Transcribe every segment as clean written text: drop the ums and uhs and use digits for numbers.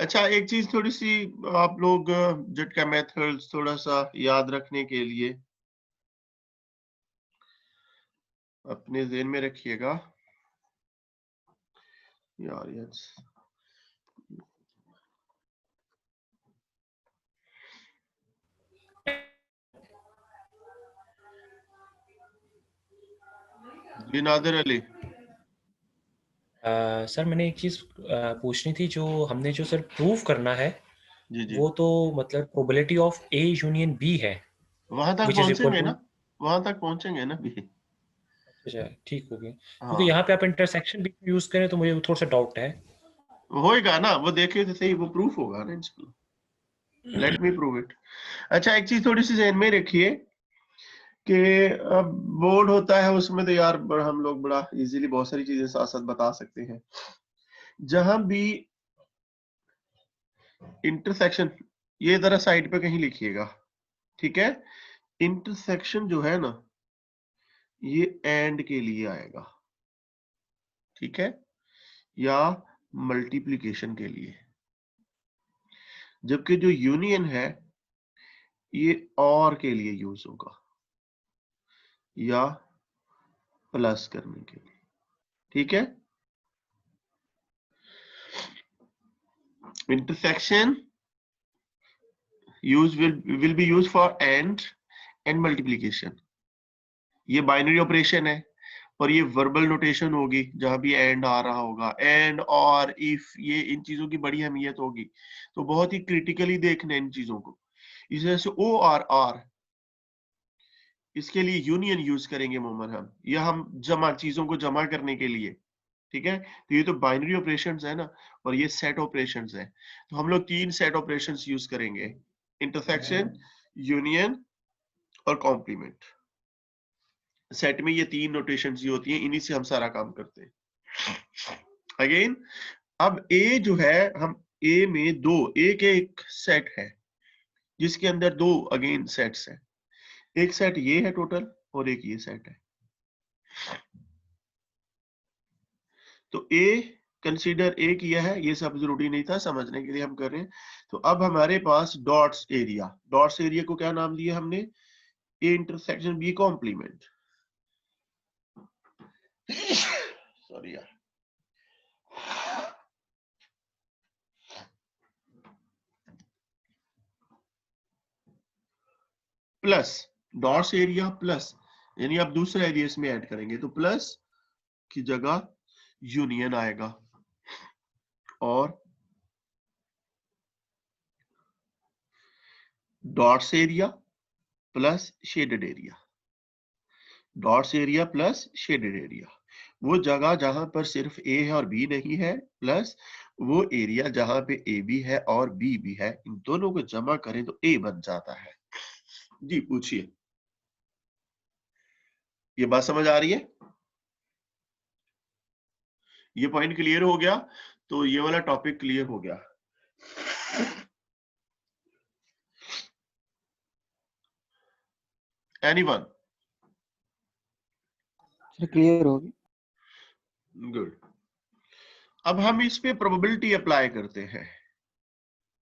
अच्छा, एक चीज थोड़ी सी आप लोग झटका मेथड्स थोड़ा सा याद रखने के लिए अपने ज़हन में रखिएगा यार। यस, जी नादिर अली। सर मैंने एक चीज पूछनी थी, जो हमने जो सर प्रूव करना है जी जी, वो तो मतलब probability of A union B है, वहां तक विच इज इक्वल पहुंचेंगे टू। ना, वहां तक पहुंचेंगे ना भी। अच्छा ठीक हो गया, क्योंकि हाँ, यहाँ पे आप इंटरसेक्शन भी यूज करें तो मुझे थोड़ा सा डाउट है। होएगा ना, वो देखे तो सही, वो प्रूफ होगा ना इंशाल्लाह। Let me prove it. अच्छा, एक चीज थोड़ी सी ज़हन में रखिए कि अब बोर्ड होता है उसमें तो यार हम लोग बड़ा इजीली बहुत सारी चीजें साथ साथ बता सकते हैं। जहां भी इंटरसेक्शन, ये जरा साइड पे कहीं लिखिएगा, ठीक है। इंटरसेक्शन जो है ना, ये एंड के लिए आएगा, ठीक है, या मल्टीप्लिकेशन के लिए। जबकि जो यूनियन है ये और के लिए यूज होगा, या प्लस करने के लिए, ठीक है। Intersection use will be use for and multiplication. ये बाइनरी ऑपरेशन है, और ये वर्बल नोटेशन होगी जहां भी एंड आ रहा होगा, एंड और इफ, ये इन चीजों की बड़ी अहमियत होगी। तो बहुत ही क्रिटिकली देखना इन चीजों को। इस वजह से ओ आर, इसके लिए यूनियन यूज करेंगे मोमन हम, या हम जमा, चीजों को जमा करने के लिए, ठीक है। तो ये तो बाइनरी ऑपरेशंस है ना, और ये सेट ऑपरेशंस है। तो हम लोग 3 सेट ऑपरेशंस यूज करेंगे, इंटरसेक्शन, यूनियन और कॉम्प्लीमेंट। सेट में ये 3 नोटेशंस ही होती हैं, इन्हीं से हम सारा काम करते हैं। अगेन, अब ए जो है, हम ए में दो, ए के एक सेट है जिसके अंदर 2 अगेन सेट्स हैं। एक सेट ये है टोटल, और एक ये सेट है। तो ए कंसीडर ए किया है, ये सब जरूरी नहीं था, समझने के लिए हम कर रहे हैं। तो अब हमारे पास डॉट्स एरिया, डॉट्स एरिया को क्या नाम दिया हमने, A intersection B complement. Sorry यार। प्लस डॉट्स एरिया प्लस, यानी आप दूसरा एरिया इसमें ऐड करेंगे तो प्लस की जगह यूनियन आएगा, और dots area plus shaded area, dots area plus shaded area, वो जगह जहां पर सिर्फ ए है और बी नहीं है, प्लस वो एरिया जहां पे ए भी है और बी भी है, इन दोनों को जमा करें तो ए बन जाता है। जी पूछिए, ये बात समझ आ रही है? ये पॉइंट क्लियर हो गया, तो ये वाला टॉपिक क्लियर हो गया। एनीवन? क्लियर हो गया। गुड। अब हम इस पे प्रोबेबिलिटी अप्लाई करते हैं,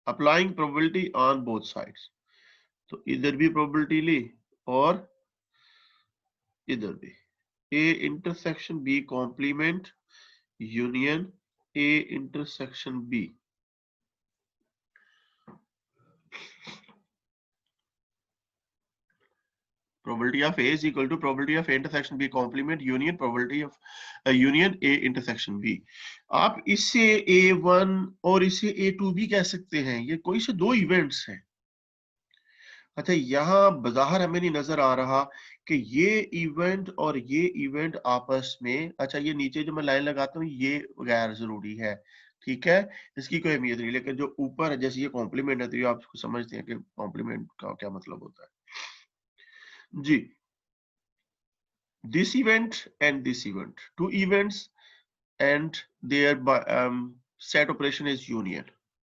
applying probability on both sides. तो इधर भी प्रोबेबिलिटी ली और इधर भी। A intersection B complement union A intersection B. Probability of A is equal to probability of A intersection B complement union probability of union A intersection B। आप इससे A1 और इसे A2 भी कह सकते हैं, ये कोई से दो इवेंट्स हैं। अच्छा, यहाँ बाहर हमें नहीं नजर आ रहा कि ये इवेंट और ये इवेंट आपस में, अच्छा ये नीचे जो मैं लाइन लगाता हूँ ये गैर जरूरी है, ठीक है, इसकी कोई अहमियत नहीं, लेकिन जो ऊपर है जैसे ये कॉम्प्लीमेंट है तो ये आप समझते हैं कि कॉम्प्लीमेंट का क्या मतलब होता है जी। This event and this event, two events and their set operation is union.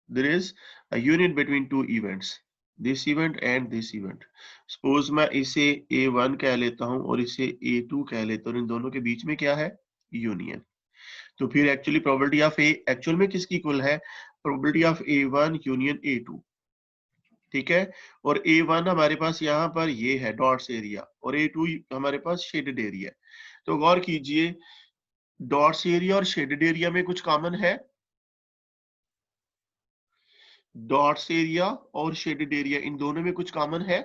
There is a union between two events, this event and this event। Suppose मैं इसे A1 कह लेता हूं और इसे A2 कह लेता हूं, इन दोनों के बीच में क्या है? यूनियन। तो फिर actually probability of A actual में किसकी इक्वल है? Probability of A1 union A2, ठीक है। और A1 हमारे पास यहाँ पर ये है डॉट्स एरिया और A2 हमारे पास शेडेड एरिया। तो गौर कीजिए, डॉट्स एरिया और शेडेड एरिया में कुछ कॉमन है? डॉट्स एरिया और शेडेड एरिया इन दोनों में कुछ कॉमन है?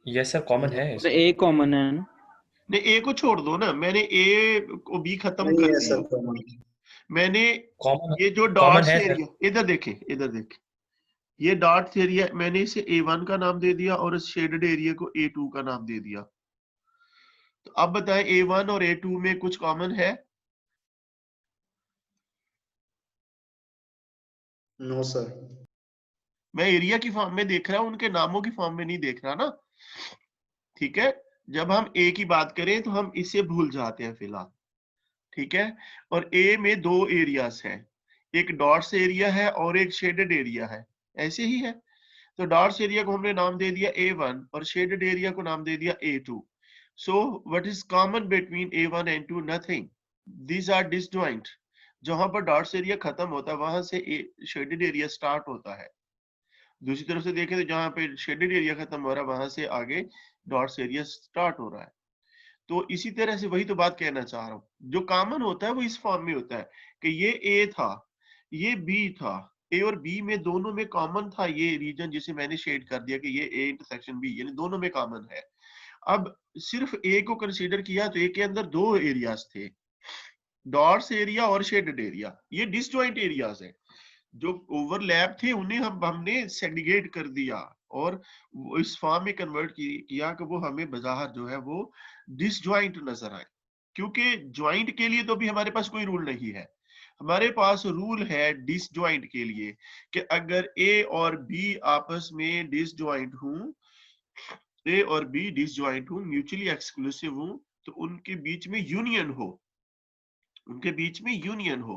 यस सर, कॉमन है तो इसमें। ए कॉमन है ना? नहीं, ए को छोड़ दो ना, मैंने ए को बी खत्म कर दिया। मैंने कॉमन ये जो कॉमन डॉट्स है सर। एरिया, इधर देखें, इधर देखें, ये डॉट्स एरिया मैंने इसे A1 का नाम दे दिया और इस शेडेड एरिया को A2 का नाम दे दिया। तो अब बताएं A1 और A2 में कुछ कॉमन है? No sir. मैं एरिया की फॉर्म में देख रहा हूं, उनके नामों की फॉर्म में नहीं देख रहा ना, ठीक है। जब हम ए की बात करें तो हम इसे भूल जाते हैं फिलहाल, ठीक है। और ए में दो एरियाज हैं, एक डॉट्स एरिया है और एक शेडेड एरिया है, ऐसे ही है। तो डॉट्स एरिया को हमने नाम दे दिया A1 और शेडेड एरिया को नाम दे दिया A2। So what is common between A1 and 2? Nothing, these are disjoint. जहां पर डॉट्स एरिया खत्म होता है वहां से शेडेड एरिया स्टार्ट होता है। दूसरी तरफ से देखें तो जहां पे शेडेड एरिया खत्म हो रहा है वहां से आगे डॉट्स एरिया स्टार्ट हो रहा है। तो इसी तरह से वही तो बात कहना चाह रहा हूँ, जो कॉमन होता है वो इस फॉर्म में होता है कि ये ए था, ये बी था, ए और बी में दोनों में कॉमन था ये रीजन जिसे मैंने शेड कर दिया कि ये ए इंटरसेक्शन बी, यानी दोनों में कॉमन है। अब सिर्फ ए को कंसीडर किया तो ए के अंदर दो एरियाज थे, डॉट्स एरिया और शेडेड एरिया। ये डिसजॉइंट एरियाज है, जो ओवरलैप थे उन्हें हमने सेग्रीगेट कर दिया और वो इस फॉर्म में कन्वर्ट किया कि वो हमें बाहर जो है वो डिसजॉइंट नजर आए। क्योंकि ज्वाइंट के लिए तो भी हमारे पास कोई रूल नहीं है, हमारे पास रूल है डिसजॉइंट के लिए कि अगर ए और बी आपस में डिसजॉइंट हूं, ए और बी डिसजॉइंट हूं, म्यूचुअली एक्सक्लूसिव हूं, तो उनके बीच में यूनियन हो, उनके बीच में यूनियन हो,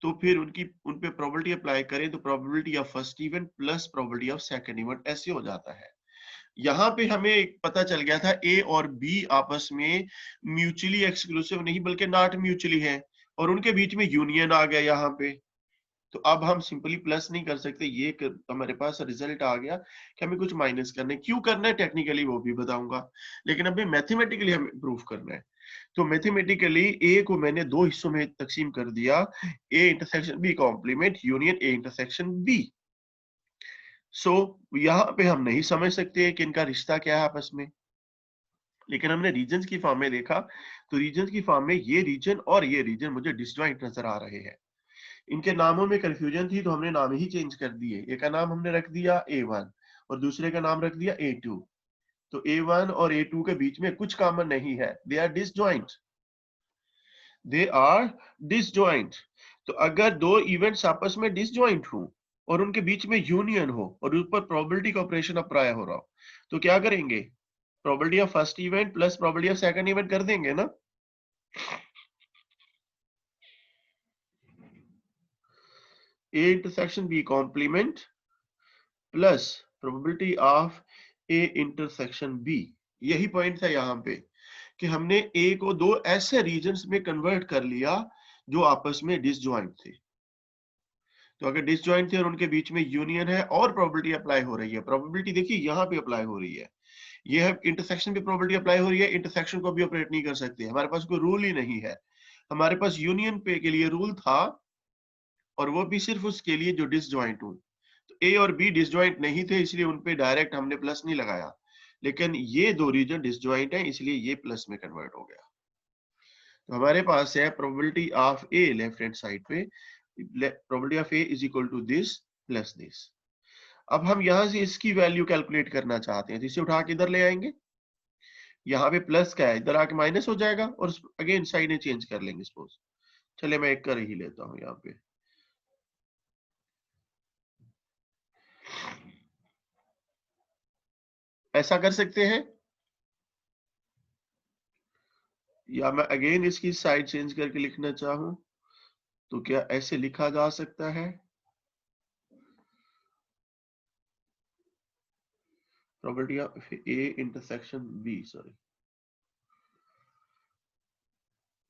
तो फिर उन पे प्रोबेबिलिटी अप्लाई करें तो probability of first event plus probability of second event ऐसे हो जाता है। यहाँ पे हमें पता चल गया था ए और बी आपस में म्यूचुअली एक्सक्लूसिव नहीं बल्कि नॉट म्यूचुअली है और उनके बीच में यूनियन आ गया यहाँ पे। तो अब हम सिंपली प्लस नहीं कर सकते, ये हमारे पास रिजल्ट आ गया कि हमें कुछ माइनस करना है। क्यों करना है टेक्निकली वो भी बताऊंगा, लेकिन अभी मैथमेटिकली हमें प्रूफ करना है। तो मैथमेटिकली ए को मैंने दो हिस्सों में तकसीम कर दिया, A intersection B complement union A intersection B. So यहाँ पे हम नहीं समझ सकते कि इनका रिश्ता क्या है आपस में, लेकिन हमने रीजन की फॉर्म में देखा तो रीजन की फॉर्म में ये रीजन और ये रीजन मुझे डिसजॉइंट नजर आ रहे हैं। इनके नामों में कंफ्यूजन थी तो हमने नाम ही चेंज कर दिए, एक का नाम हमने रख दिया A1 और दूसरे का नाम रख दिया A2। तो A1 और A2 के बीच में कुछ कॉमन नहीं है, they are disjoint, they are disjoint. तो अगर दो इवेंट्स आपस में डिसजॉइंट हो और उनके बीच में यूनियन हो और ऊपर प्रोबेबिलिटी का ऑपरेशन अप्लाई हो रहा हो तो क्या करेंगे? Probability of first event plus probability of second event कर देंगे ना। A intersection B complement plus probability of A intersection B। यही पॉइंट था यहाँ पे कि हमने A को दो ऐसे रीजन्स में कन्वर्ट कर लिया जो आपस में डिसजॉइंट थे। तो अगर डिसजॉइंट थे और उनके बीच में यूनियन है और प्रोबेबिलिटी अप्लाई हो रही है, प्रोबेबिलिटी देखिए यहाँ पे अप्लाई हो रही है, ये है इंटरसेक्शन पे प्रोबेबिलिटी अप्लाई हो रही है, इंटरसेक्शन को भी ऑपरेट नहीं कर सकते, हमारे पास कोई रूल ही नहीं है। हमारे पास यूनियन पे के लिए रूल था और वो भी सिर्फ उसके लिए जो डिसजॉइंट हो। तो ए और बी डिसजॉइंट नहीं थे, इसलिए उन पे डायरेक्ट हमने प्लस नहीं लगाया, लेकिन ये दो रीजन डिसजॉइंट है, इसलिए ये प्लस में कन्वर्ट हो गया। तो हमारे पास है probability of A left hand side पे, probability of A is equal to this plus this. अब हम यहां से इसकी वैल्यू कैलकुलेट करना चाहते हैं, तो इसे उठा के इधर ले आएंगे, यहाँ पे प्लस का है, इधर आके माइनस हो जाएगा और अगेन साइड में चेंज कर लेंगे सपोज। चलिए मैं एक कर ही लेता हूँ यहाँ पे, ऐसा कर सकते हैं, या मैं अगेन इसकी साइड चेंज करके लिखना चाहूं तो क्या ऐसे लिखा जा सकता है, probability of A intersection B, sorry,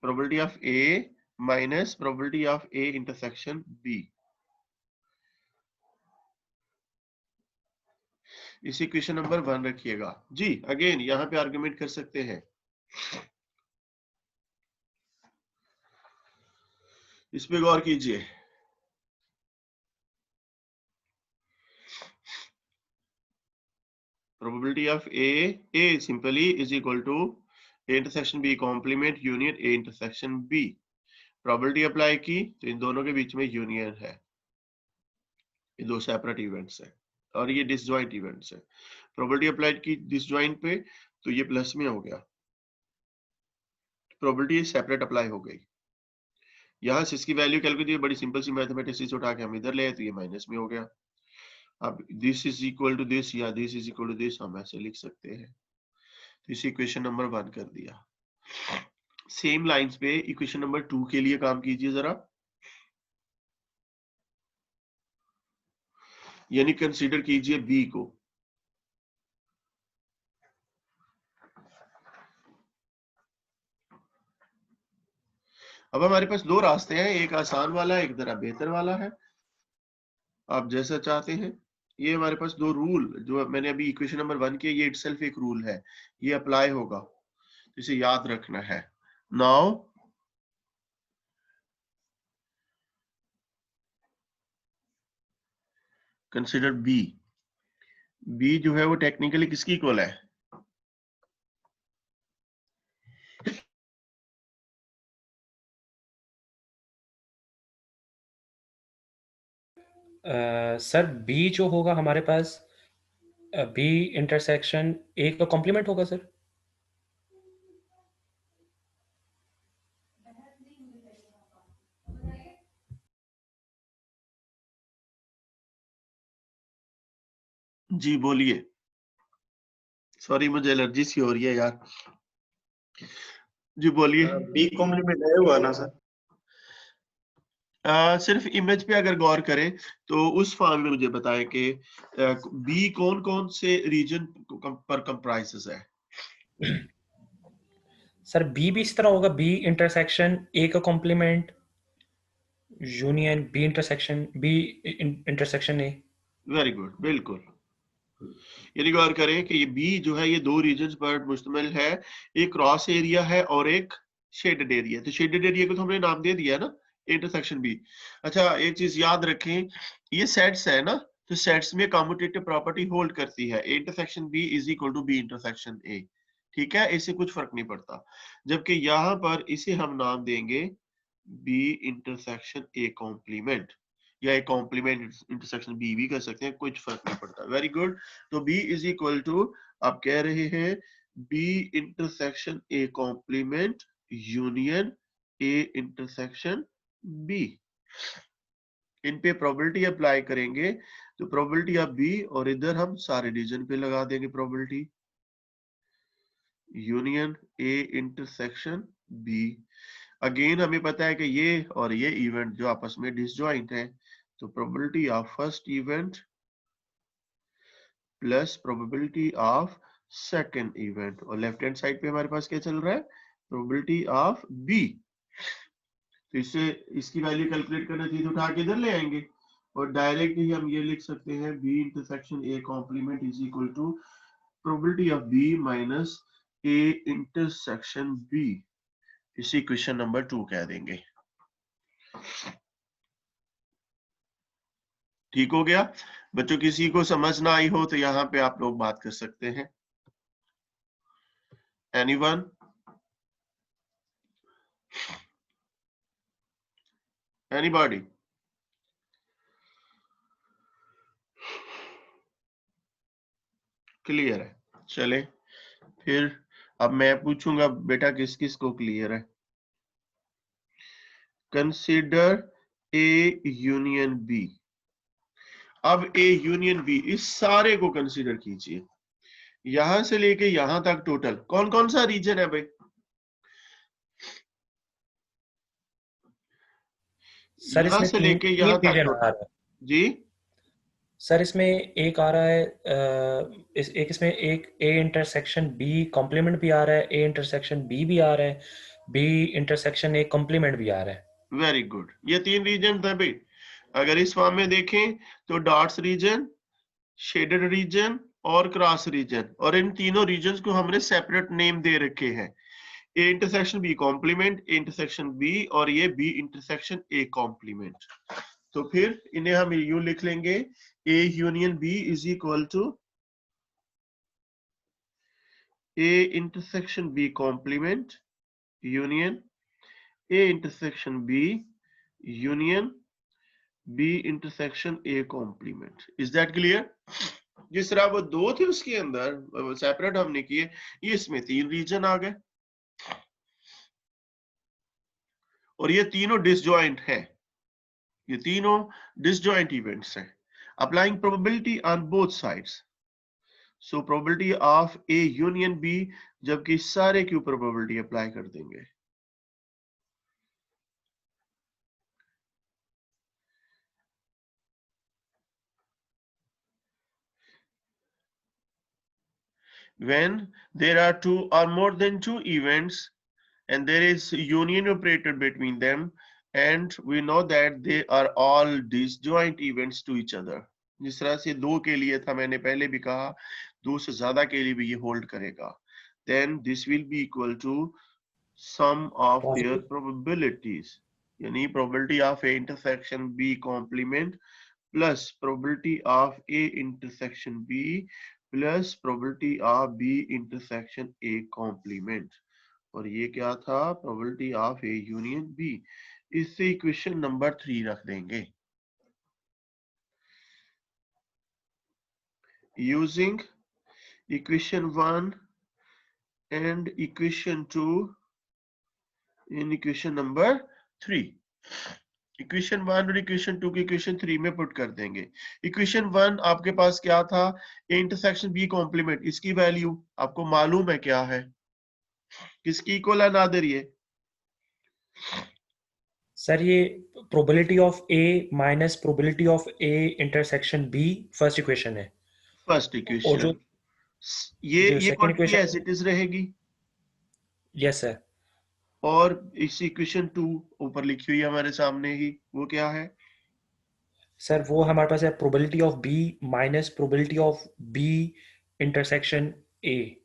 probability of A minus probability of A intersection B. इस इक्वेशन नंबर 1 रखिएगा जी। अगेन यहाँ पे आर्गुमेंट कर सकते हैं, इस पे गौर कीजिए। Probability of A simply is equal to A intersection B complement union A intersection B. Probability apply की तो इन दोनों के बीच में यूनियन है, ये दो सेपरेट इवेंट्स है और ये डिसजॉइंट इवेंट्स है। प्रोबेबिलिटी अप्लाइड की डिसजॉइंट पे तो ये प्लस में हो गया, प्रोबेबिलिटी सेपरेट अप्लाई हो गई। यहाँ से इसकी वैल्यू कैलकुलेट, बड़ी सिंपल सी मैथमेटिक्स से उठा के हम इधर ले आए तो ये माइनस में हो गया। अब this is equal to this या this is equal to this हम ऐसे लिख सकते हैं। तो इस इक्वेशन नंबर 1 कर दिया। सेम लाइंस पे इक्वेशन नंबर 2 के लिए काम कीजिए जरा, यानी कंसीडर कीजिए बी को। अब हमारे पास दो रास्ते हैं, एक आसान वाला है, एक जरा बेहतर वाला है, आप जैसा चाहते हैं। ये हमारे पास दो रूल जो मैंने अभी इक्वेशन नंबर 1 किया, ये इटसेल्फ एक रूल है, ये अप्लाई होगा, इसे याद रखना है। Now consider B. बी जो है वो टेक्निकली किसकी इक्वल है, सर बी जो होगा हमारे पास, बी इंटरसेक्शन ए का कॉम्प्लीमेंट होगा सर। जी बोलिए, सॉरी मुझे एलर्जी सी हो रही है यार, जी बोलिए। बी कॉम्प्लीमेंट है हुआ ना सर? सिर्फ इमेज पे अगर गौर करें तो उस फॉर्म में मुझे बताएं कि बी कौन कौन से रीजन पर कंप्राइजेस है। सर बी भी इस तरह होगा, बी इंटरसेक्शन ए का complement union B intersection A. Very good, बिल्कुल। यानी गौर करें कि ये बी जो है ये दो रीजन्स पर मुश्तमिल है, एक क्रॉस एरिया है और एक शेडेड एरिया। तो शेडेड एरिया को तो हमने नाम दे दिया ना इंटरसेक्शन बी। अच्छा एक चीज याद रखें, ये सेट्स है ना, तो सेट्स में कम्यूटेटिव प्रॉपर्टी होल्ड करती है, intersection B is equal to B intersection A. ठीक है, इससे कुछ फर्क नहीं पड़ता। जबकि यहाँ पर इसे हम नाम देंगे बी इंटरसेक्शन ए कॉम्प्लीमेंट, या एक कॉम्प्लीमेंट इंटरसेक्शन बी भी कर सकते हैं, कुछ फर्क नहीं पड़ता। Very good. तो बी इज इक्वल टू, आप कह रहे हैं B intersection A complement union A intersection B. इन पे प्रोबेबिलिटी अप्लाई करेंगे तो प्रोबेबिलिटी ऑफ बी, और इधर हम सारे रीजन पे लगा देंगे probability union A intersection B. Again हमें पता है कि ये और ये इवेंट जो आपस में डिसजॉइंट है, तो probability of first event plus probability of second event, और लेफ्ट हैंड साइड पे हमारे पास क्या चल रहा है, प्रोबेबिलिटी ऑफ बी। तो इससे इसकी वैल्यू कैलकुलेट करना चाहिए तो उठा के इधर ले आएंगे, और डायरेक्ट ही हम ये लिख सकते हैं B intersection A complement is equal to probability of B minus A intersection B. इसी क्वेश्चन नंबर 2 कह देंगे। ठीक हो गया बच्चों? किसी को समझ ना आई हो तो यहाँ पे आप लोग बात कर सकते हैं। एनीवन? एनीबॉडी? क्लियर है? चले फिर अब मैं पूछूंगा बेटा किस किस को क्लियर है। Consider A union B. अब ए यूनियन बी, इस सारे को कंसीडर कीजिए, यहां से लेके यहां तक टोटल कौन कौन सा रीजन है भाई? सर यहां इसमें से तीन लेके यहां तक रीजन आ टोटल। रहा है जी सर। इसमें एक आ रहा है इसमें एक ए इंटरसेक्शन बी कॉम्प्लीमेंट भी आ रहा है, ए इंटरसेक्शन बी भी आ रहा है, बी इंटरसेक्शन ए कॉम्प्लीमेंट भी आ रहा है। वेरी गुड, ये 3 रीजन थे भाई। अगर इस फॉर्म में देखें तो डॉट्स रीजन, शेडेड रीजन और क्रॉस रीजन, और इन तीनों रीजन को हमने सेपरेट नेम दे रखे हैं, A intersection B complement, A intersection B, और ये बी इंटरसेक्शन ए कॉम्प्लीमेंट। तो फिर इन्हें हम यूं लिख लेंगे, A union B is equal to A intersection B complement union A intersection B union B intersection A complement. Is that clear? जिस तरह वो 2 थे उसके अंदर सेपरेट हमने किए, ये इसमें 3 रीजन आ गए, और ये तीनों डिसजॉइंट है, ये तीनों डिसजॉइंट इवेंट्स हैं। Applying probability on both sides, so probability of A union B, जबकि सारे के ऊपर प्रोबेबिलिटी अप्लाई कर देंगे। When there are 2 or more than 2 events and there is union operated between them, and we know that they are all disjoint events to each other. जिस तरह से 2 के लिए था, मैंने पहले भी कहा 2 से ज्यादा के लिए भी ये होल्ड करेगा, then this will be equal to sum of their probabilities, यानी probability of A intersection B complement plus probability of A intersection B plus probability of B intersection A complement, और ये क्या था, probability of A union B. इससे equation number 3 रख देंगे। Using equation 1 and equation 2 in equation number 3, equation 1 और equation 2 की equation 3 में पुट कर देंगे। इक्वेशन 1 आपके पास क्या था, ए इंटरसेक्शन बी कॉम्प्लीमेंट, इसकी वैल्यू आपको मालूम है क्या है, किसकी इक्वल है नादिर? ये सर ये probability of A minus probability of A intersection B first equation है। फर्स्ट और इक्वेशन, जो ये second quantity as equation, it is रहेगी, यस सर। और इस इक्वेशन 2 ऊपर लिखी हुई है हमारे सामने ही, वो क्या है सर? वो हमारे पास है probability of B minus probability of B intersection A,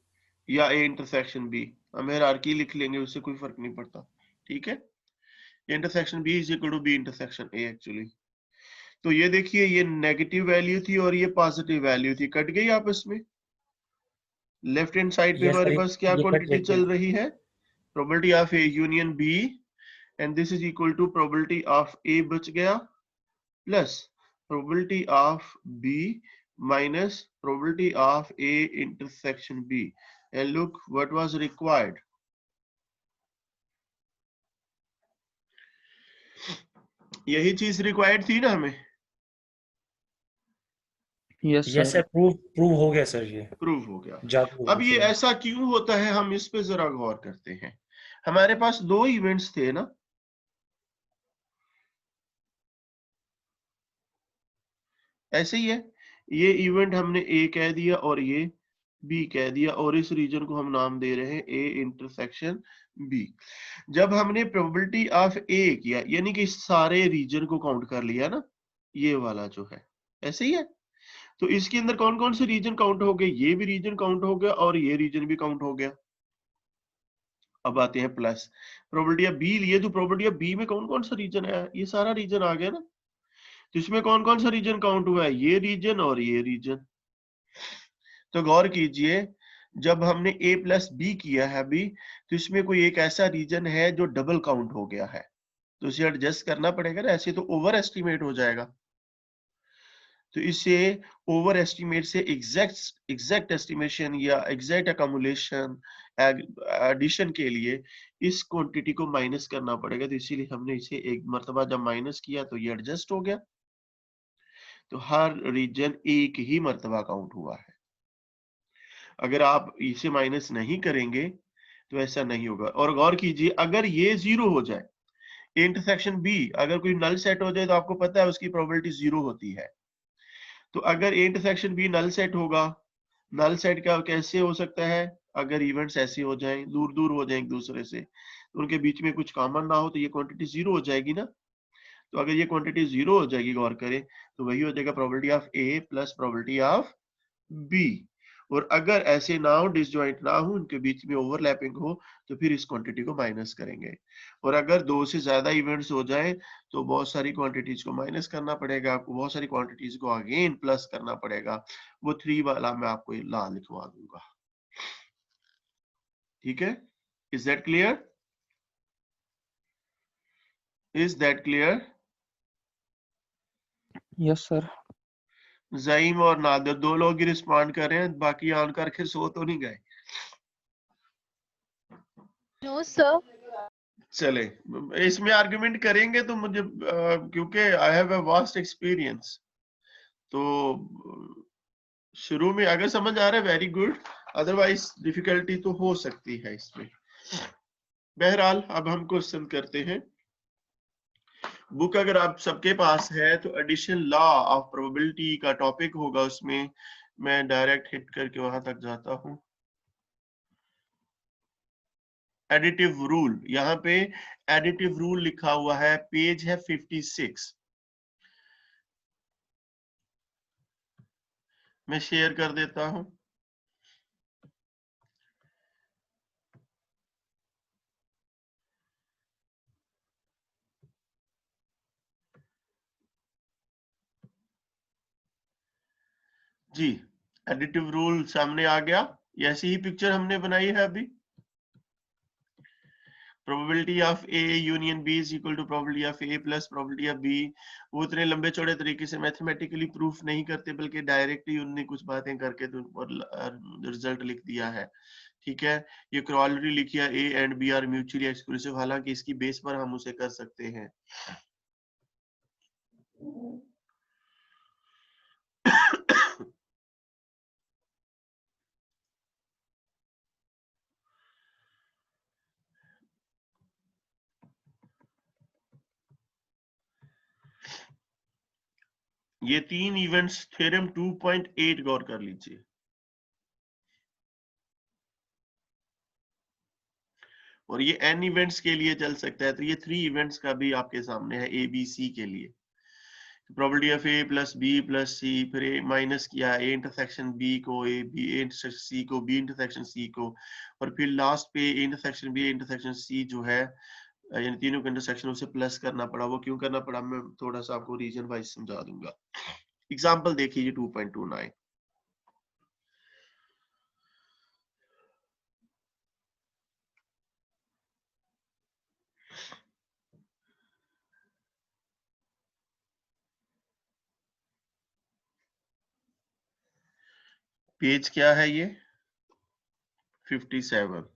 या ए इंटरसेक्शन बी, हम हायरार्की लिख लेंगे, उससे कोई फर्क नहीं पड़ता। ठीक है, intersection B is equal to B intersection A actually. तो ये देखिए, ये नेगेटिव वैल्यू थी और ये पॉजिटिव वैल्यू थी, कट गई आपस में। लेफ्ट हैंड साइड पे यस हमारे सर, पास क्या ये कट क्वांटिटी जाएगी। चल रही है, probability of A union B, and this is equal to probability of A बच गया plus probability of B minus probability of A intersection B, and look what was required. यही चीज रिक्वायर्ड थी ना हमें? Yes yes sir. Sir, prove हो गया sir, ये प्रूव हो गया। जादू हो अब ये गया। ऐसा क्यों होता है, हम इस पे जरा गौर करते हैं। हमारे पास 2 इवेंट्स थे ना, ऐसे ही है, ये इवेंट हमने ए कह दिया और ये बी कह दिया और इस रीजन को हम नाम दे रहे हैं ए इंटरसेक्शन बी। जब हमने प्रोबेबिलिटी ऑफ ए किया यानी कि सारे रीजन को काउंट कर लिया ना, ये वाला जो है ऐसे ही है, तो इसके अंदर कौन कौन से रीजन काउंट हो गए, ये भी रीजन काउंट हो गया और ये रीजन भी काउंट हो गया। अब आते हैं प्लस प्रोबेबिलिटी ऑफ बी लिए, तो प्रोबेबिलिटी ऑफ बी में कौन कौन सा रीजन है, ये सारा रीजन आ गया ना, तो इसमें कौन कौन सा रीजन काउंट हुआ है, ये रीजन और ये रीजन। तो गौर कीजिए, जब हमने a प्लस बी किया है अभी, तो इसमें कोई एक ऐसा रीजन है जो डबल काउंट हो गया है, तो इसे एडजस्ट करना पड़ेगा ना, ऐसे तो ओवर एस्टिमेट हो जाएगा। तो इसे ओवर एस्टिमेट से एग्जैक्ट एस्टिमेशन या एग्जैक्ट अकोमुलेशन एडिशन के लिए इस क्वांटिटी को माइनस करना पड़ेगा, तो इसीलिए हमने इसे एक मर्तबा जब माइनस किया तो ये एडजस्ट हो गया, तो हर रीजन एक ही मर्तबा काउंट हुआ है। अगर आप इसे माइनस नहीं करेंगे तो ऐसा नहीं होगा। और गौर कीजिए, अगर ये जीरो हो जाए, इंटरसेक्शन बी अगर कोई नल सेट हो जाए तो आपको पता है उसकी प्रोबेबिलिटी जीरो होती है। तो अगर इंटरसेक्शन बी नल सेट होगा, नल सेट का कैसे हो सकता है, अगर इवेंट्स ऐसे हो जाएं, दूर दूर हो जाएं एक दूसरे से, तो उनके बीच में कुछ कॉमन ना हो, तो ये क्वांटिटी जीरो हो जाएगी ना। तो अगर ये क्वांटिटी जीरो हो जाएगी, गौर करें, तो वही हो जाएगा probability of A plus probability of B. और अगर ऐसे ना हो, डिसजॉइंट ना हो, उनके बीच में ओवरलैपिंग हो, तो फिर इस क्वांटिटी को माइनस करेंगे। और अगर दो से ज्यादा इवेंट्स हो जाए तो बहुत सारी क्वांटिटीज को माइनस करना पड़ेगा आपको, बहुत सारी क्वांटिटीज को अगेन प्लस करना पड़ेगा। वो 3 वाला मैं आपको ला लिखवा दूंगा, ठीक है। Is that clear? Is that clear? Yes sir. Zaim और नादिर दो लोग ही रिस्पॉन्ड कर रहे हैं, बाकी ऑन करके सो तो नहीं गए। No sir. चले, इसमें आर्गुमेंट करेंगे तो मुझे क्योंकि I have a vast experience, तो शुरू में अगर समझ आ रहा है वेरी गुड, अदरवाइज डिफिकल्टी तो हो सकती है इसमें। बहरहाल अब हम क्वेश्चन करते हैं। बुक अगर आप सबके पास है तो एडिशन लॉ ऑफ प्रोबेबिलिटी का टॉपिक होगा, उसमें मैं डायरेक्ट हिट करके वहां तक जाता हूं। एडिटिव रूल, यहाँ पे एडिटिव रूल लिखा हुआ है, पेज है 56। मैं शेयर कर देता हूं। जी, एडिटिव रूल सामने आ गया, ऐसी ही पिक्चर हमने बनाई है अभी। Probability of A union B is equal to probability of A plus probability of B. वो इतने लंबे चौड़े तरीके से मैथमेटिकली प्रूफ नहीं करते, बल्कि डायरेक्टली उनने कुछ बातें करके तो रिजल्ट लिख दिया है, ठीक है। ये क्रॉलरी लिखी है, A and B are mutually exclusive, हालांकि इसकी बेस पर हम उसे कर सकते हैं। ये तीन इवेंट्स थ्योरम 2.8 गौर कर लीजिए। और ये n इवेंट्स के लिए चल सकता है, तो ये 3 इवेंट्स का भी आपके सामने है ए बी सी के लिए। Probability of A plus B plus C, फिर ए माइनस किया ए इंटरसेक्शन बी को, ए बी इंटरसेक्शन सी को, बी इंटरसेक्शन सी को, और फिर लास्ट पे A intersection B intersection C जो है, यानी तीनों के इंटरसेक्शन उसे प्लस करना पड़ा। वो क्यों करना पड़ा मैं थोड़ा सा आपको रीजन वाइज समझा दूंगा। एग्जांपल देखिए 2.29। पेज क्या है ये 57।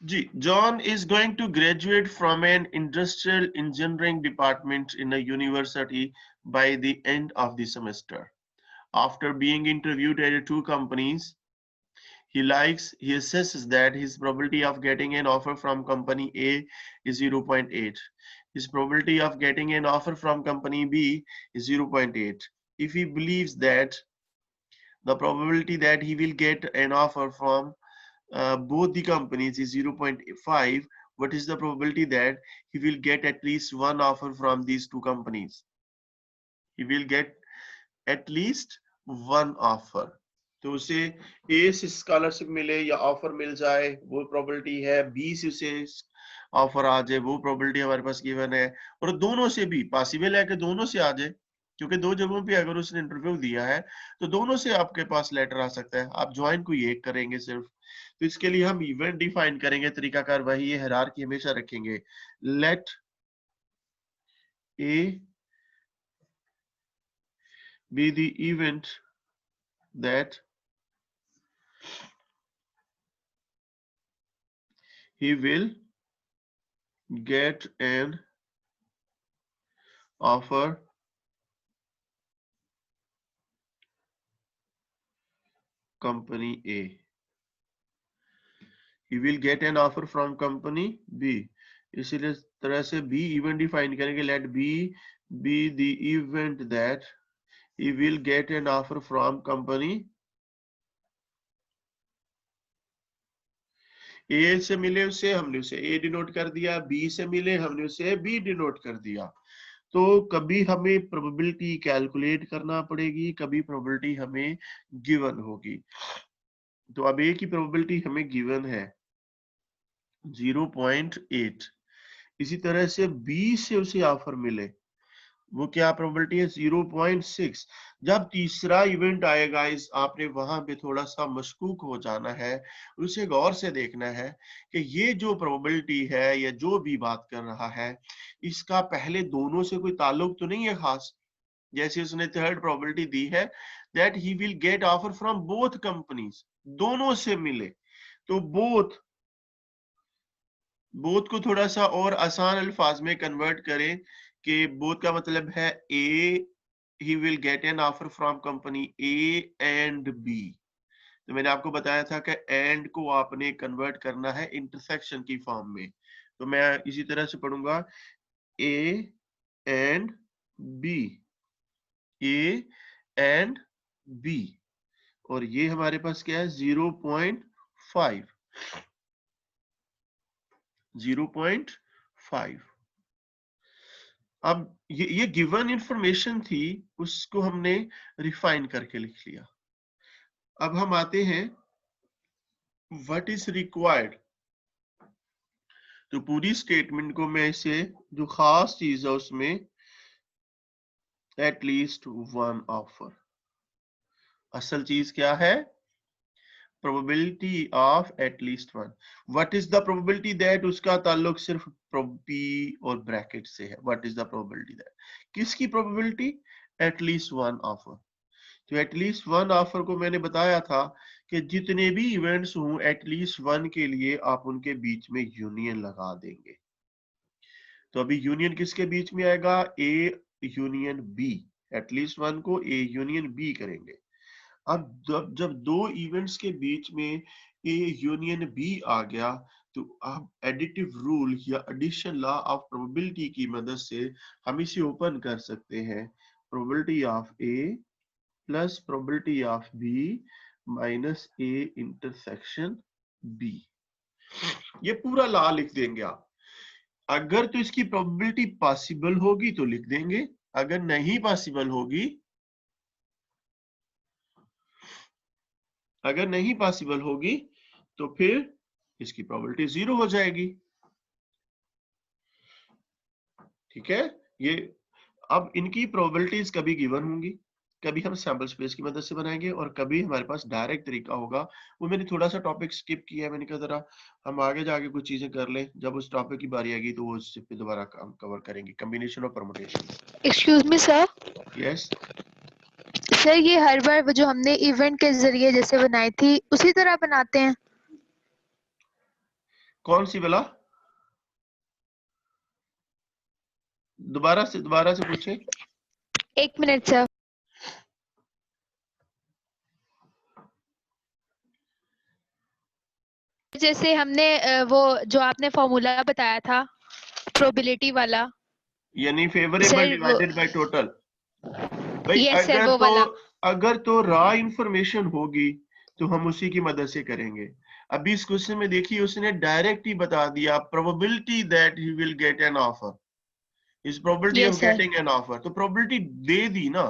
जी, John is going to graduate from an industrial engineering department in a university by the end of the semester. After being interviewed at 2 companies, he assesses that his probability of getting an offer from company A is 0.8. His probability of getting an offer from company B is 0.8. If he believes that the probability that he will get an offer from both the companies is 0.5, what is the probability that he will get at least one offer from these two companies? He will get at least one offer. तो उसे ए से scholarship मिले या offer मिल जाए वो probability है, B से उसे ऑफर आ जाए वो प्रोबेबिलिटी हमारे पास गिवन है, और दोनों से भी पॉसिबल है कि दोनों से आ जाए, क्योंकि दो जगहों पे अगर उसने इंटरव्यू दिया है तो दोनों से आपके पास लेटर आ सकता है। आप ज्वाइन कोई एक करेंगे सिर्फ, तो इसके लिए हम इवेंट डिफाइन करेंगे, तरीकाकार वही है, हायरार्की हमेशा रखेंगे। Let A be the event that he will get an offer company A. He will get an offer from company B. इसीलिए तरह से B event define करेंगे, let B be the event that he will get an offer from company A से मिले उसे हमने उसे A denote कर दिया, B से मिले हमने उसे B डिनोट कर दिया। तो कभी हमें प्रोबेबिलिटी कैलकुलेट करना पड़ेगी, कभी प्रोबेबिलिटी हमें गिवन होगी। तो अब A की प्रोबेबिलिटी हमें गिवन है 0.8, इसी तरह से B से उसे ऑफर मिले, वो क्या प्रोबेबिलिटी है 0.6। जब तीसरा इवेंट आएगा इस आपने वहां पे थोड़ा सा मशकूक हो जाना है, उसे गौर से देखना है कि ये जो प्रोबेबिलिटी है या जो भी बात कर रहा है इसका पहले दोनों से कोई ताल्लुक तो नहीं है खास। जैसे उसने थर्ड प्रोबेबिलिटी दी है that he will get offer from both companies, दोनों से मिले, तो बोथ को थोड़ा सा और आसान अल्फाज में कन्वर्ट करें कि बोथ का मतलब है ए he will get an offer from company A and B। तो मैंने आपको बताया था कि एंड को आपने कन्वर्ट करना है इंटरसेक्शन की फॉर्म में, तो मैं इसी तरह से पढ़ूंगा A and B, A and B, और ये हमारे पास क्या है 0.5, 0.5। अब ये गिवन इंफॉर्मेशन थी, उसको हमने रिफाइन करके लिख लिया। अब हम आते हैं व्हाट इज रिक्वायर्ड। तो पूरी स्टेटमेंट को मैं इसे जो खास चीज है उसमें एटलीस्ट वन ऑफर, असल चीज क्या है probability of at least one. What is the probability that, उसका ताल्लुक सिर्फ पी और ब्रैकेट से है। What is the probability that, किसकी प्रोबेबिलिटी एटलीस्ट वन ऑफर। तो एटलीस्ट वन ऑफर को मैंने बताया था कि जितने भी इवेंट्स हों एटलीस्ट वन के लिए आप उनके बीच में यूनियन लगा देंगे। तो अभी यूनियन किसके बीच में आएगा, A union B, at least one को ए यूनियन बी करेंगे। अब जब दो इवेंट्स के बीच में ए यूनियन बी आ गया तो अब एडिटिव रूल या एडिशन लॉ ऑफ प्रोबेबिलिटी की मदद से हम इसे ओपन कर सकते हैं, probability of A plus probability of B minus A intersection B. ये पूरा लॉ लिख देंगे आप। अगर तो इसकी प्रोबेबिलिटी पॉसिबल होगी तो लिख देंगे, अगर नहीं पॉसिबल होगी, अगर नहीं पॉसिबल होगी तो फिर इसकी प्रोबेबिलिटी 0 हो जाएगी। ठीक है, ये अब इनकी प्रोबेबिलिटीज कभी गिवन होंगी, कभी हम सैंपल स्पेस की मदद से बनाएंगे और कभी हमारे पास डायरेक्ट तरीका होगा। वो मैंने थोड़ा सा टॉपिक स्किप किया है, मैंने कहा जरा हम आगे जाके कुछ चीजें कर लें, जब उस टॉपिक की बारी आएगी तो वो उस पे दोबारा काम कवर करेंगे, कॉम्बिनेशन और permutation. Excuse me sir. Yes sir ये हर बार वो जो हमने इवेंट के जरिए जैसे बनाई थी उसी तरह बनाते हैं? कौन सी वाला, दोबारा से पूछे। एक मिनट सर। जैसे हमने वो जो आपने फॉर्मूला बताया था प्रोबेबिलिटी वाला, यानी फेवरेबल सर वो डिवाइडेड बाय टोटल। भाई यस सर वो वाला। अगर तो रॉ इंफॉर्मेशन होगी तो हम उसी की मदद से करेंगे। अभी इस क्वेश्चन में देखिए उसने डायरेक्ट ही बता दिया probability that he will get an offer is probability of yes sir. Getting an offer, तो प्रोबेबिलिटी दे दी ना,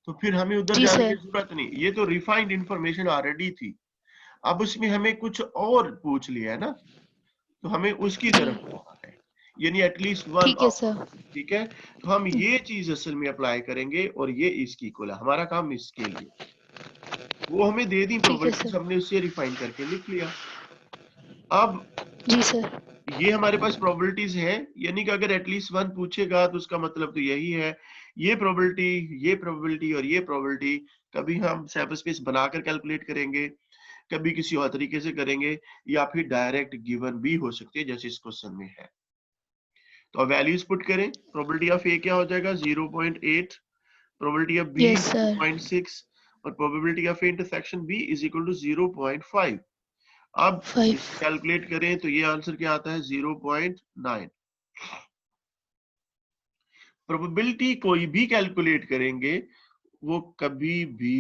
तो फिर हमें उधर जी जाने की सर। जरूरत नहीं, ये तो रिफाइंड इंफॉर्मेशन ऑलरेडी थी। अब उसमें हमें कुछ और पूछ लिया है ना, तो हमें उसकी जी तरफ जाना है, यानी एटलीस्ट वन ठीक है ऑफर। सर। ठीक है, तो हम ये चीज असल में अप्लाई करेंगे और ये इसकी इक्वल है, हमारा काम इसके लिए। वो हमें दे दी ठीक है प्रोबेबिलिटीज, सर। हमने उससे रिफाइन करके लिख लिया। अब जी सर। ये हमारे पास प्रोबेबिलिटीज है, यानी कि अगर एटलीस्ट वन पूछेगा तो उसका मतलब तो यही है ये प्रोबेबिलिटी और ये प्रोबेबिलिटी कभी हम सैंपल स्पेस बनाकर कैलकुलेट करेंगे, कभी किसी और तरीके से करेंगे, या फिर डायरेक्ट गिवन भी हो सकती है जैसे इस क्वेश्चन में है। तो वैल्यूज पुट करें, प्रोबेबिलिटी ऑफ ए क्या हो जाएगा 0.8, probability of B yes sir. 0.6 और probability of intersection B is equal to 0.5। अब 5। इसे कैलकुलेट करें तो ये आंसर क्या आता है 0.9। प्रोबेबिलिटी कोई भी कैलकुलेट करेंगे वो कभी भी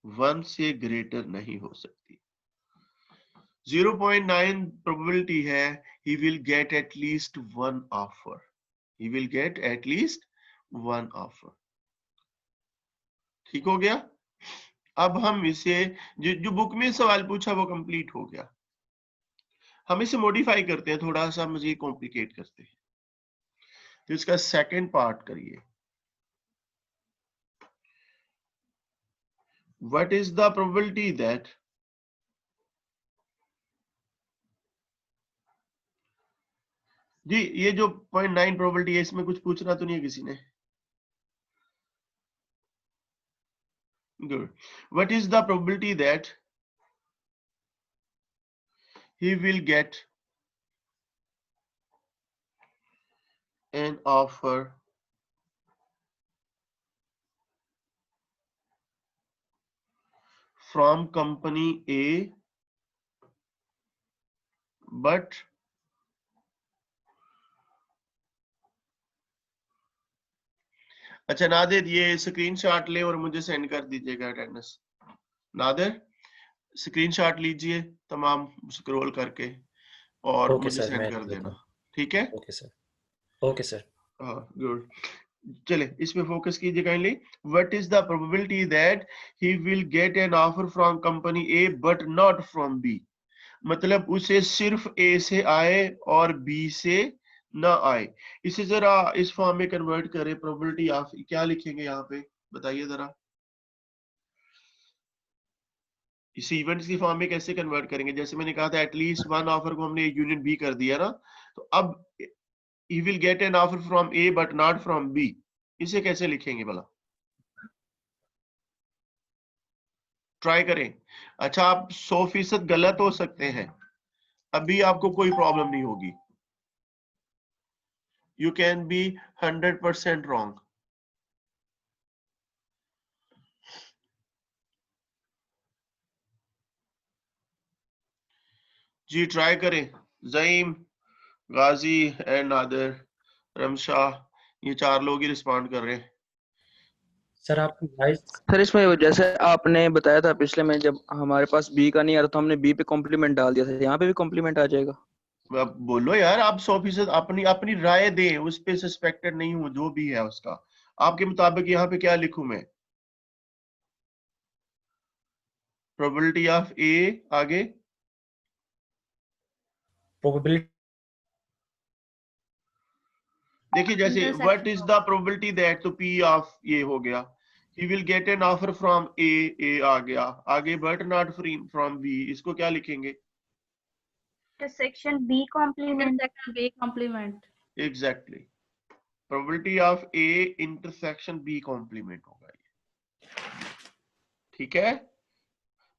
1 से ग्रेटर नहीं हो सकती। 0.9 प्रोबेबिलिटी है he will get at least one offer, he will get at least one offer। ठीक हो गया। अब हम इसे जो बुक में सवाल पूछा वो कंप्लीट हो गया, हम इसे मॉडिफाई करते हैं, थोड़ा सा मुझे कॉम्प्लिकेट करते हैं। तो इसका सेकंड पार्ट करिए, what is the probability that G ये जो 0.9 प्रोबेबिलिटी है इसमें कुछ पूछना तो नहीं है किसी ने? Good. What is the probability that he will get an offer from company A but अच्छा नादिर ये स्क्रीनशॉट ले और मुझे सेंड कर दीजिएगा अटेंडेंस। नादिर स्क्रीनशॉट लीजिए तमाम स्क्रॉल करके और ओके मुझे सर, सेंड मैं कर लेता देना, हूँ। ठीक है? Okay sir. Okay sir. हाँ गुड। चले इसमें फोकस कीजिए kindly. What is the probability that he will get an offer from company A but not from B, मतलब उसे सिर्फ ए से आए और बी से ना आए। इसे जरा इस फॉर्म में कन्वर्ट करें, प्रोबेबिलिटी ऑफ क्या लिखेंगे यहाँ पे बताइए जरा, इस इवेंट्स की फॉर्म में कैसे कन्वर्ट करेंगे? जैसे मैंने कहा था एटलीस्ट वन ऑफर को हमने यूनिट बी कर दिया ना, तो अब he will get an offer from A but not from B, इसे कैसे लिखेंगे भला? ट्राई करें। अच्छा आप 100% गलत हो सकते हैं, अभी आपको कोई प्रॉब्लम नहीं होगी, यू कैन बी 100% रॉन्ग। जी ट्राई करें, जईम, गाजी एंड नादिर, रमशा, ये 4 लोग ही रिस्पॉन्ड कर रहे हैं। सर आपकी वॉइस सर इसमें जैसे आपने बताया था पिछले में, जब हमारे पास बी का नहीं आ रहा तो हमने बी पे कॉम्प्लीमेंट डाल दिया था, यहाँ पे भी कॉम्प्लीमेंट आ जाएगा? अब बोलो यार, आप 100% अपनी अपनी राय दें, उस पे सस्पेक्टेड नहीं हूं, जो भी है उसका आपके मुताबिक यहाँ पे क्या लिखूं मैं? प्रोबेबिलिटी ऑफ ए, आगे प्रोबेबिलिटी देखिए जैसे what is the probability that, तो पी ऑफ ये हो गया, he will get an offer from A, A आ गया, आगे बट नॉट फ्रॉम बी, इसको क्या लिखेंगे? intersection B complement. Intersection B complement. Exactly, probability of A intersection B complement होगा ये, ठीक है?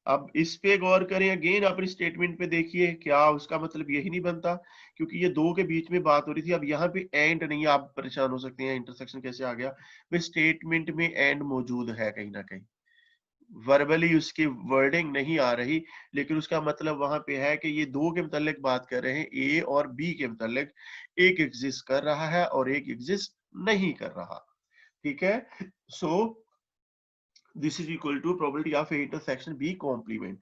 अब इस पे गौर करें, अगेन अपनी स्टेटमेंट पे देखिए, क्या उसका मतलब यही नहीं बनता, क्योंकि ये दो के बीच में बात हो रही थी, अब यहाँ पे एंड नहीं, आप परेशान हो सकते हैं इंटरसेक्शन कैसे आ गया, स्टेटमेंट में एंड मौजूद है कहीं ना कहीं, वर्बली उसकी वर्डिंग नहीं आ रही, लेकिन उसका मतलब वहां पे है कि ये दो के मुतालिक बात कर रहे हैं, ए और बी के मुतालिक। एक एग्जिस्ट कर रहा है और एक एग्जिस्ट नहीं कर रहा, ठीक है। So this is equal to probability of A intersection B complement.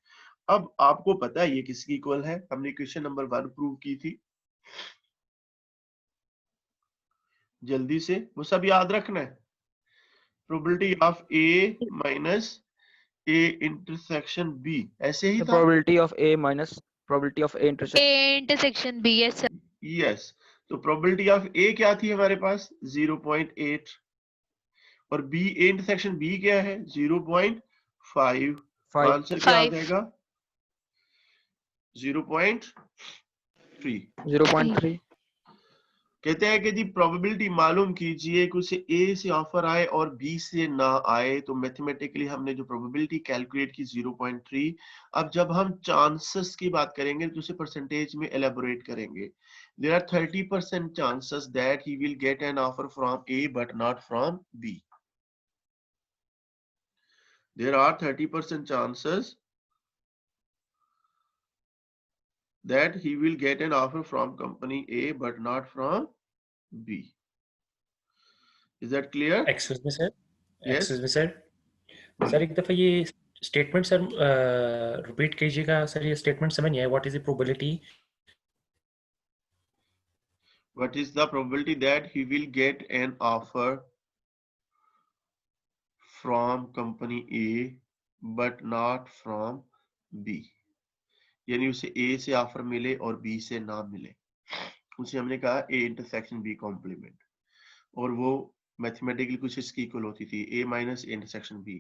अब आपको पता है ये किसकी इक्वल है, हमने क्वेश्चन नंबर 1 प्रूव की थी। जल्दी से वो सब याद रखना है। Probability of A minus A intersection B, ऐसे ही था। Probability of A minus probability of A intersection B, yes sir. Yes, तो प्रोबेबिलिटी ऑफ ए क्या थी हमारे पास 0.8 और बी ए इंटरसेक्शन बी क्या है 0.5। आंसर क्या आ 5। जाएगा 0.3। 0.3। कहते हैं कि जी प्रोबेबिलिटी मालूम कीजिए कि उसे ए से ऑफर आए और बी से ना आए। तो मैथमेटिकली हमने जो प्रोबेबिलिटी कैलकुलेट की 0.3। अब जब हम चांसेस की बात करेंगे तो उसे परसेंटेज में एलेबोरेट करेंगे। There are 30% chances that he will get an offer from A but not from B. There are 30% chances that he will get an offer from company A but not from B. Is that clear? Excuse me sir, Yes. Excuse me sir, sir एक दफ़ा ये statement sir repeat कीजिएगा sir, ये statement समझ नहीं आया। What is the probability? What is the probability that he will get an offer from company A but not from B? यानी उसे A से ऑफर मिले और B से ना मिले, उसे हमने कहा A इंटरसेक्शन B कॉम्प्लीमेंट, और वो मैथमेटिकली कुछ इसकी इक्वल होती थी A minus A intersection B।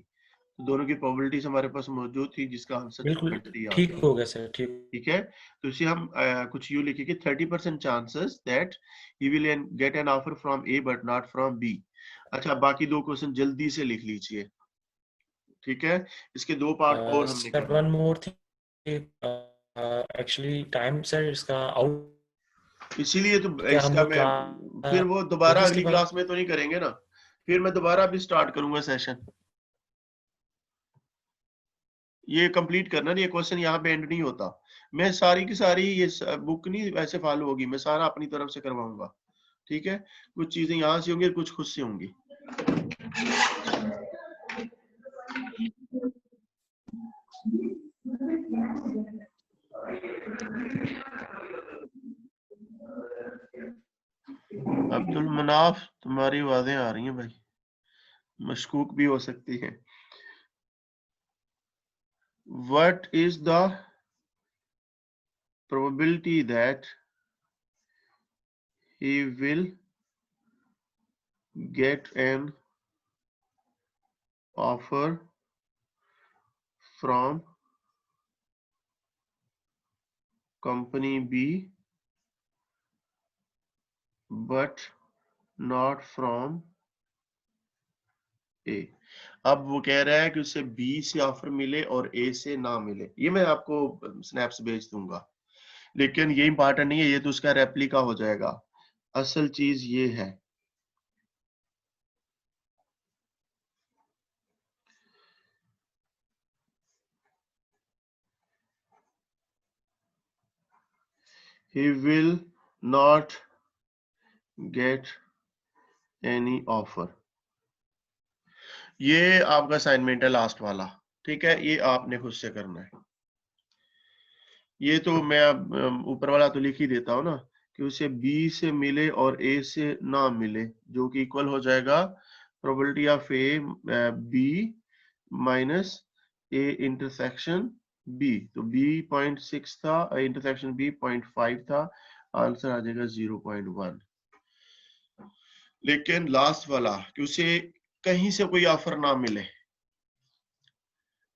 तो दोनों की प्रोबेबिलिटीज हमारे पास मौजूद थी, जिसका आंसर बिल्कुल 23 आ ठीक गया। हो गया सर, ठीक। ठीक है, तो इसे हम कुछ यूं लिखेंगे 30% chances that he will get an offer from A but not from B. अच्छा, बाकी दो क्वेश्चन जल्दी से लिख लीजिए, ठीक है। इसके दो पार्ट और हमने सर करने। One more thing, actually time sir इसका आउट, इसीलिए तो क्या हम इसका लोग मैं फिर वो दोबारा क्लास के अगली बाद क्लास में तो नहीं करेंगे ना, फिर मैं दोबारा भी स्टार्ट करूंगा सेशन। ये कंप्लीट करना, ये क्वेश्चन यहाँ पे एंड नहीं होता। मैं सारी की सारी ये बुक नहीं वैसे फॉलो होगी, मैं सारा अपनी तरफ से करवाऊंगा, ठीक है। कुछ चीजें यहाँ से होंगी, कुछ खुद से होंगी। अब्दुल मनाफ, तुम्हारी आवाजें आ रही हैं भाई, मशकूक भी हो सकती है। What is the probability that he will get an offer from company B but not from A? अब वो कह रहा है कि उसे B से ऑफर मिले और A से ना मिले। ये मैं आपको स्नैप्स भेज दूंगा, लेकिन ये इंपॉर्टेंट नहीं है, ये तो उसका रेप्लिका हो जाएगा। असल चीज ये है, he will not get any offer। ये आपका असाइनमेंट है लास्ट वाला, ठीक है। ये आपने खुद से करना है। ये तो मैं अब ऊपर वाला तो लिख ही देता हूं ना, कि उसे B से मिले और A से ना मिले, जो कि इक्वल हो जाएगा probability of A B minus A intersection B। तो B 0.6 था, इंटरसेक्शन B 0.5 था, आंसर आ जाएगा 0.1। लेकिन लास्ट वाला कि उसे कहीं से कोई ऑफर ना मिले।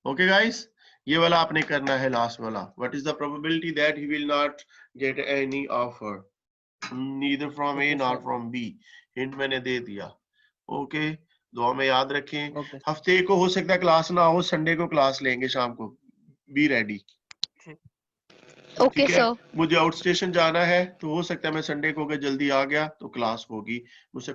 ओके गाइस, ये वाला आपने करना है लास्ट वाला। What is the probability that he will not get any offer neither from A not from B. Hint मैंने दे दिया। ओके, दुआ में याद रखें। हफ्ते को हो सकता है क्लास ना हो, संडे को क्लास लेंगे शाम को। Be ready. ओके ठीक है, सर। मुझे आउट स्टेशन जाना है, तो हो सकता है मैं संडे को अगर जल्दी आ गया तो क्लास होगी। मुझसे